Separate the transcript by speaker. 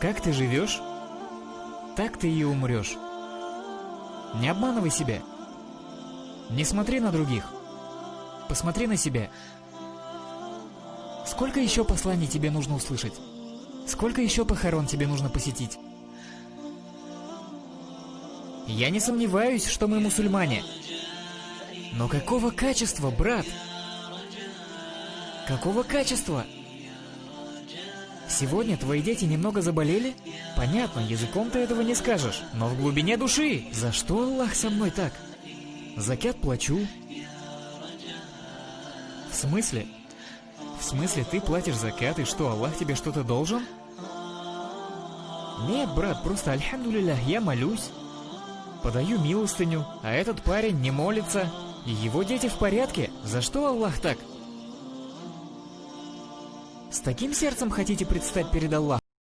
Speaker 1: Как ты живешь, так ты и умрешь. Не обманывай себя. Не смотри на других. Посмотри на себя. Сколько еще посланий тебе нужно услышать? Сколько еще похорон тебе нужно посетить? Я не сомневаюсь, что мы мусульмане. Но какого качества, брат? Какого качества? Сегодня твои дети немного заболели? Понятно, языком ты этого не скажешь. Но в глубине души, за что Аллах со мной так? Закят плачу. В смысле? В смысле, ты платишь закят, и что, Аллах тебе что-то должен? Нет, брат, просто альхамдулиллях, я молюсь. Подаю милостыню, а этот парень не молится. И его дети в порядке. За что Аллах так? С таким сердцем хотите предстать перед Аллахом?